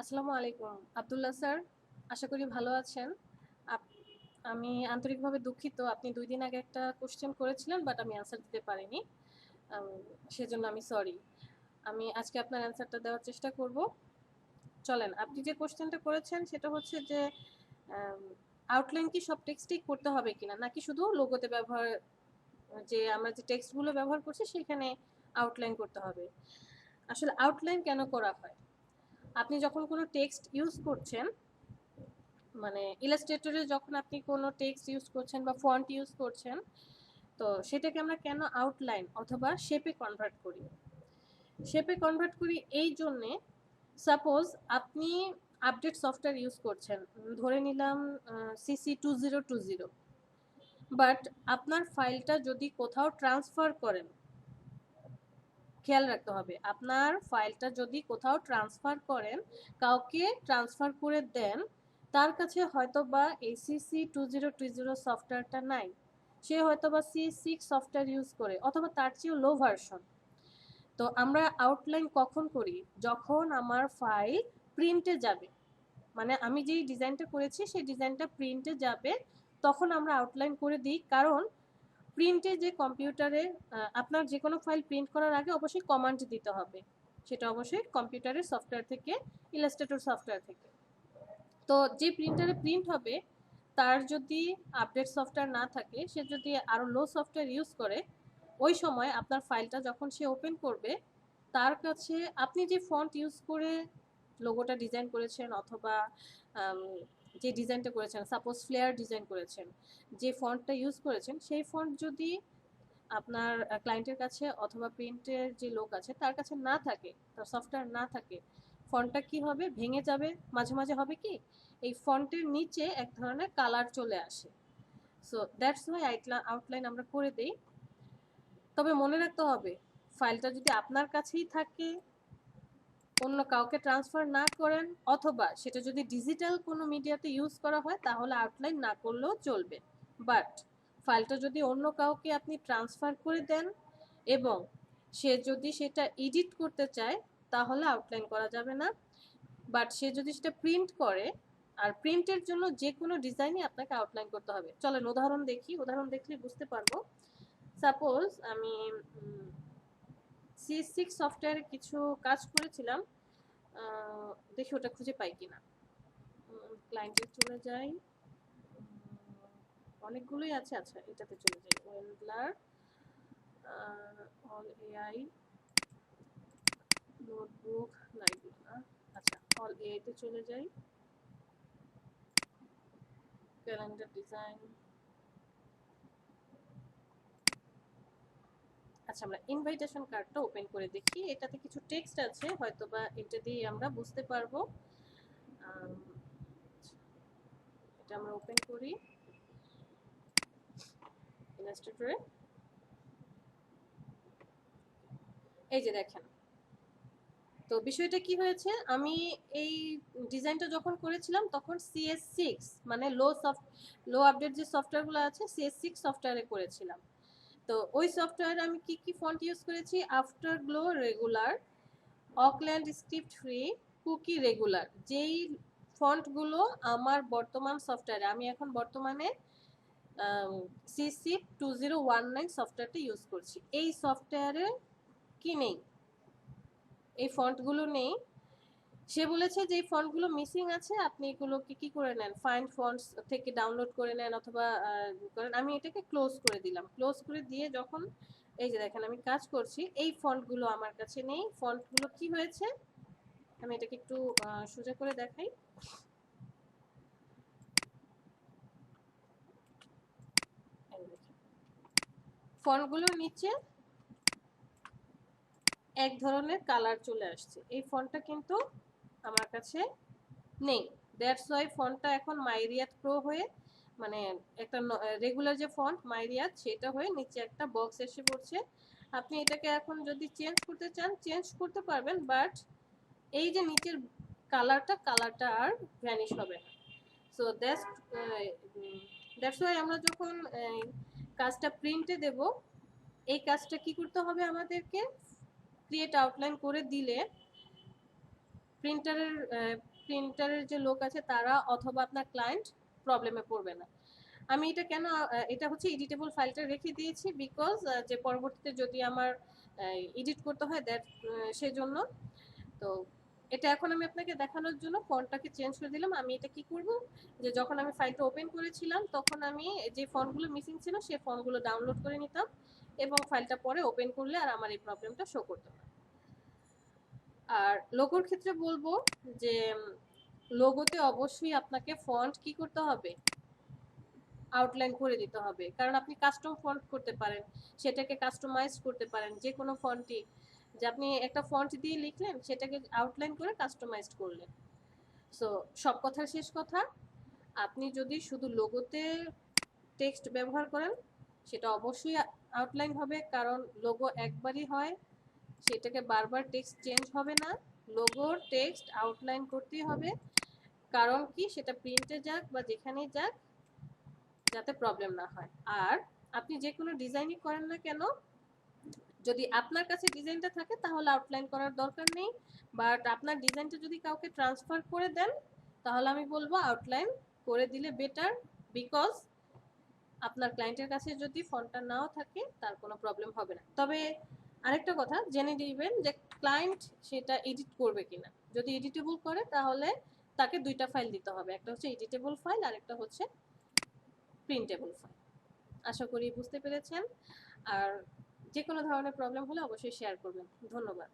আসসালামু আলাইকুম আব্দুল্লাহ স্যার, আশা করি ভালো আছেন। আমি আন্তরিকভাবে দুঃখিত, আপনি 2 দিন আগে একটা কোশ্চেন করেছিলেন বাট আমি অ্যান্সার দিতে পারিনি। সেজন্য আমি সরি। আমি আজকে আপনার অ্যান্সারটা দেওয়ার চেষ্টা করব। চলেন, আপনি যে কোশ্চেনটা করেছেন সেটা হচ্ছে যে আউটলাইন কি সব টেক্সটেই করতে হবে কিনা, নাকি শুধু লোগোতে ব্যবহার, যে আমরা যে টেক্সটগুলো ব্যবহার করছি সেখানে আউটলাইন করতে হবে। আসলে আউটলাইন কেন করা হয়? আপনি যখন কোনো টেক্সট ইউজ করছেন, মানে ইলাস্ট্রেটরে যখন আপনি কোনো টেক্সট ইউজ করছেন বা ফন্ট ইউজ করছেন, তো সেটাকে আমরা কেন আউটলাইন অথবা শেপে কনভার্ট করি? শেপে কনভার্ট করি এই জন্যে, সাপোজ আপনি আপডেট সফটওয়্যার ইউজ করছেন, ধরে নিলাম CC 2020, বাট আপনার ফাইলটা যদি কোথাও ট্রান্সফার করেন, খেয়াল রাখতে হবে, আপনার ফাইলটা যদি কোথাও ট্রান্সফার করেন, কাউকে ট্রান্সফার করে দেন, তার কাছে হয়তো বা এই CC 2020 সফটওয়্যারটা নাই, সে হয়তো বা C6 সফটওয়্যার ইউজ করে অথবা তার চেয়েও লো ভার্সন। তো আমরা আউটলাইন কখন করি? যখন আমার ফাইল প্রিন্টে যাবে, মানে আমি যেই ডিজাইনটা করেছি সেই ডিজাইনটা প্রিন্টে যাবে, তখন আমরা আউটলাইন করে দিই। কারণ প্রিন্টে যে কম্পিউটারে আপনার যে কোনো ফাইল প্রিন্ট করার আগে অবশ্যই কমান্ড দিতে হবে, সেটা অবশ্যই কম্পিউটারের সফটওয়্যার থেকে, ইলাস্ট্রেটর সফটওয়্যার থেকে। তো যে প্রিন্টারে প্রিন্ট হবে তার যদি আপডেট সফটওয়্যার না থাকে, সে যদি আরও লো সফটওয়্যার ইউজ করে, ওই সময় আপনার ফাইলটা যখন সে ওপেন করবে, তার কাছে আপনি যে ফন্ট ইউজ করে লোগোটা ডিজাইন করেছেন অথবা যে ডিজাইনটা করেছেন, সাপোজ ফ্লেয়ার ডিজাইন করেছেন, যে ফন্টটা ইউজ করেছেন সেই ফন্ট যদি আপনার ক্লায়েন্টের কাছে অথবা প্রিন্টের যে লোক আছে তার কাছে না থাকে, তার সফটওয়্যার না থাকে, ফন্টটা কি হবে? ভেঙে যাবে। মাঝে মাঝে হবে কি, এই ফন্টের নিচে এক ধরনের কালার চলে আসে। সো দ্যাটস ওয়াই আউটলাইন আমরা করে দেই। তবে মনে রাখতে হবে, ফাইলটা যদি আপনার কাছেই থাকে, অন্য কাউকে ট্রান্সফার না করেন, অথবা সেটা যদি ডিজিটাল কোনো মিডিয়াতে ইউজ করা হয়, তাহলে আউটলাইন না করলেও চলবে। বাট ফাইলটা যদি অন্য কাউকে আপনি ট্রান্সফার করে দেন এবং সে যদি সেটা এডিট করতে চায়, তাহলে আউটলাইন করা যাবে না। বাট সে যদি সেটা প্রিন্ট করে, আর প্রিন্টের জন্য যে কোনো ডিজাইনই আপনাকে আউটলাইন করতে হবে। চলেন উদাহরণ দেখি, উদাহরণ দেখলে বুঝতে পারবো। সাপোজ আমি C6 সফটওয়্যারে কিছু কাজ করেছিলাম, দেখি ওটা খুঁজে পাই কিনা। ক্লায়েন্টে চলে যাই, অনেকগুলোই আছে। আচ্ছা, এটাতে চলে যাই, ওয়েবলার অল এআই নোটবুক, না, আচ্ছা অল এআই তে চলে যাই, ক্যালেন্ডার ডিজাইন। আচ্ছা, আমরা ইনভাইটেশন কার্ডটা ওপেন করে দেখি, এটাতে কিছু টেক্সট আছে, হয়তোবা এটা দিয়ে আমরা বুঝতে পারবো। এটা আমরা ওপেন করি ইলাস্ট্রেটরে। এই যে দেখেন, তো বিষয়টা কি হয়েছে, আমি এই ডিজাইনটা যখন করেছিলাম তখন CS6 মানে লো আপডেট যে সফটওয়্যারগুলো আছে CS6 সফটওয়্যারে করেছিলাম। তো ওই সফটওয়্যারে আমি কি কি ফন্ট ইউজ করেছি? Afterglow regular, Auckland script free, cookie regular. যেই ফন্টগুলো আমার বর্তমান সফটওয়্যারে, আমি এখন বর্তমানে CC 2019 সফটওয়্যারটা ইউজ করছি, এই সফটওয়্যারে কি নেই, এই ফন্টগুলো নেই। সে বলেছে যে এই ফন্টগুলো মিসিং আছে, আপনি এগুলোকে কি করে নেন, ফাইন্ড ফন্টস থেকে ডাউনলোড করে নেন অথবা করেন। আমি এটাকে ক্লোজ করে দিলাম। ক্লোজ করে দিয়ে যখন এই যে দেখেন আমি কাজ করছি, এই ফন্টগুলো আমার কাছে নেই। ফন্টগুলো কি হয়েছে, আমি এটাকে একটু সোজা করে দেখাই। ফন্টগুলোর নিচে এক ধরনের কালার চলে আসছে, এই ফন্টটা কিন্তু আমার কাছে নেই। দ্যাটস ওয়াই ফন্টটা এখন মাইরিয়াত প্রো হয়ে, মানে একটা রেগুলার যে ফন্ট মাইরিয়াত, সেটা হয়ে নিচে একটা বক্স এসে পড়ছে। আপনি এটাকে এখন যদি চেঞ্জ করতে চান চেঞ্জ করতে পারবেন, বাট এই যে নিচের কালারটা আর ভ্যানিশ হবে না। সো দ্যাটস ওয়াই আমরা যখন কাজটা প্রিন্টে দেব, এই কাজটা কি করতে হবে আমাদেরকে, ক্রিয়েট আউটলাইন করে দিলে প্রিন্টারের প্রিন্টারের যে লোক আছে তারা অথবা আপনার ক্লায়েন্ট প্রবলেমে পড়বে না। আমি এটা কেন এটা হচ্ছে এডিটেবল ফাইলটা রেখে দিয়েছি বিকজ যে পরবর্তীতে যদি আমার এডিট করতে হয় দ্যাট সেজন্য। তো এটা এখন আমি আপনাকে দেখানোর জন্য ফন্টটাকে চেঞ্জ করে দিলাম। আমি এটা কি করব, যে যখন আমি ফাইলটা ওপেন করেছিলাম তখন আমি যে ফন্টগুলো মিসিং ছিল সেই ফন্টগুলো ডাউনলোড করে নিতাম এবং ফাইলটা পরে ওপেন করলে আর আমার এই প্রবলেমটা শো করতো না। আর লোগোর ক্ষেত্রে বলবো যে লোগোতে অবশ্যই আপনাকে ফন্ট কি করতে হবে, আউটলাইন করে দিতে হবে, কারণ আপনি কাস্টম ফন্ট করতে পারেন, সেটাকে কাস্টমাইজ করতে পারেন যে কোনো ফন্টই, যে আপনি একটা ফন্ট দিয়ে লিখলেন সেটাকে আউটলাইন করে কাস্টমাইজ করলেন। সো সব কথার শেষ কথা, আপনি যদি শুধু লোগোতে টেক্সট ব্যবহার করেন সেটা অবশ্যই আউটলাইন হবে, কারণ লোগো একবারই হয়, সেটাকে বারবার টেক্সট চেঞ্জ হবে না। লোগোর টেক্সট আউটলাইন করতেই হবে, কারণ কি সেটা প্রিন্টে যাক বা যেখানেই যাক যাতে প্রবলেম না হয়। আর আপনি যে কোনো ডিজাইনই করেন না কেন, যদি আপনার কাছে ডিজাইনটা থাকে তাহলে আউটলাইন করার দরকার নেই, বাট আপনার ডিজাইনটা যদি কাউকে ট্রান্সফার করে দেন তাহলে আমি বলবো আউটলাইন করে দিলে বেটার, বিকজ আপনার ক্লায়েন্টের কাছে যদি ফন্টটা নাও থাকে তার কোনো প্রবলেম হবে না। তবে আরেকটা কথা জেনে দিবেন যে ক্লায়েন্ট সেটা এডিট করবে কিনা। যদি এডিটেবল করে তাহলে তাকে দুইটা ফাইল দিতে হবে, একটা হচ্ছে এডিটেবল ফাইল আর একটা হচ্ছে প্রিন্টেবল ফাইল। আশা করি বুঝতে পেরেছেন। আর যে কোনো ধরনের প্রবলেম হলে অবশ্যই শেয়ার করবেন। ধন্যবাদ।